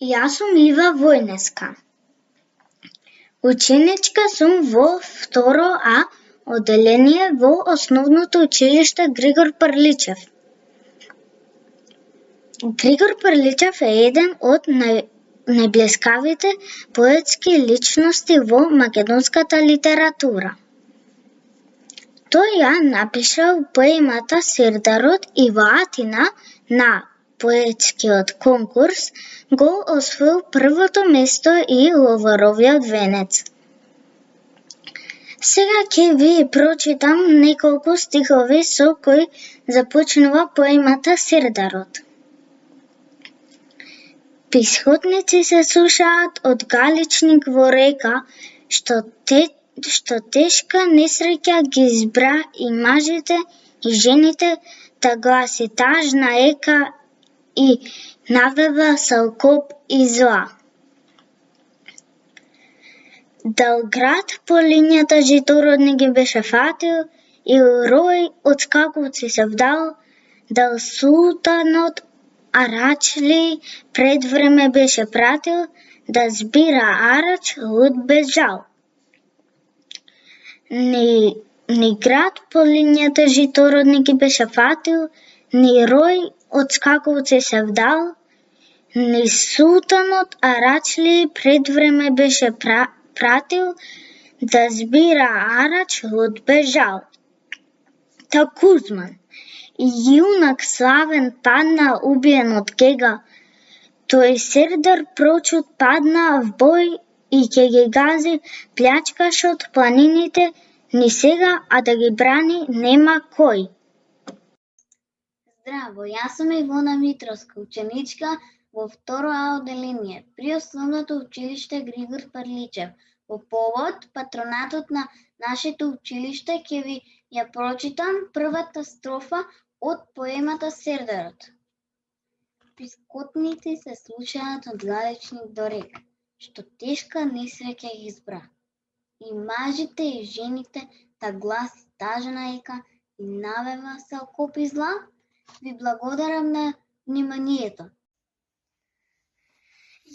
Јас сум Ива Војнеска. Ученичка сум во 2 А одделение во Основното училиште Григор Прличев. Григор Прличев е еден од најблескавите поетски личности во македонската литература. Тој ја напишал поемата Сирдарот и во Атина на поетскиот конкурс го освоил првото место и ловаровиот венец. Сега ќе ви прочитам неколку стихови со кои започнува поемата Сирдарот. Писхотници се сушаат од галичник во река, што тешка несреќа ги избра и мажите и жените, та гласи тажна ека и навева салкоп и зла. Дал град по линијата житородни ги беше фатил и рој од скакулци се вдал, дал султанот Арачли пред време беше пратил да збира арач луд без жал. Ни град по линијата житородни ги беше фатил, ни рој од скакулци се вдал, ни султанот Арачли пред време беше пратил да збира арач луд без жал. Та Кузман, јунак славен, падна убиен од кега, тој Сердар прочут падна в бој и ќе ги гази плячкашот планините ни сега, а да ги брани нема кој. Здраво, јас сум Ивона Митровска, ученичка во 2 А одделение при Основното училиште Григор Прличев. Во повод патронатот на нашето училиште ќе ви ја прочитам првата строфа од поемата Сердарот. Пискотници се слушаат од галичник до река, што тешка несреќа ги избра. И мажите и жените, та гласи тажна ека и навева салкоп и зла. Ви благодарам на вниманието.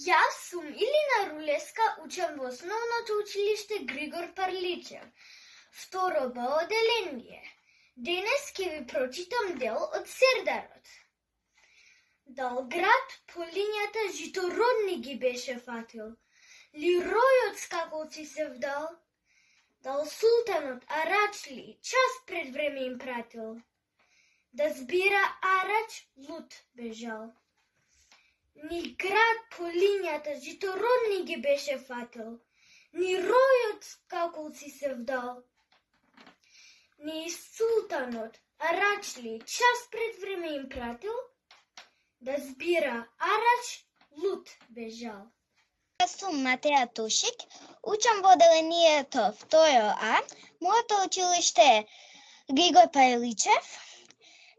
Јас сум Илина Рулеска, учам во Основното училиште Григор Прличев, 2 Б одделение. Денес ќе ви прочитам дел од Сердарот. Дал град по линијата житородни ги беше фатил, ли рој од скакулци се вдал, дал султанот Арачли час пред време им пратил, да збира арач луд бежал. Ни град по линијата житородни ги беше фатил, ни рој од скакулци се вдал, ни султанот Арачли час пред време им пратил, да збира арач луд бежал. Јас сум Матеја Тушик, учам во одделението 2 А. Моето училиште е Григор Прличев.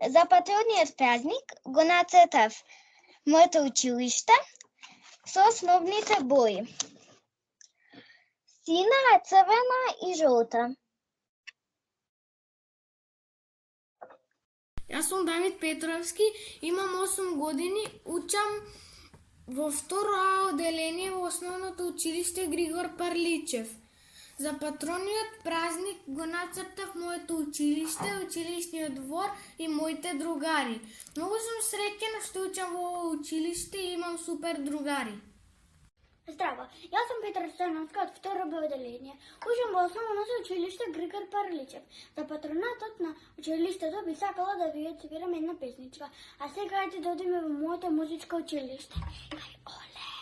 За патриотниот празник го нацртав моето училиште со основните бои. Сина, црвена и жолта. Јас сум Давид Петровски, имам 8 години, учам во 2 А одделение во Основното училиште Григор Прличев. За патрониот празник го нацртав моето училиште, училишниот двор и моите другари. Многу сум среќен што учам во ово училиште и имам супер другари. Здраво, јас сум Петар Стојановска од 2 Б одделение. Учам во Основното училиште Григор Прличев. За патронатот на училиштето би сакала да ви одсвирам една песничка. А сега ајде да одиме во моето музичко училиште. Ај, оле!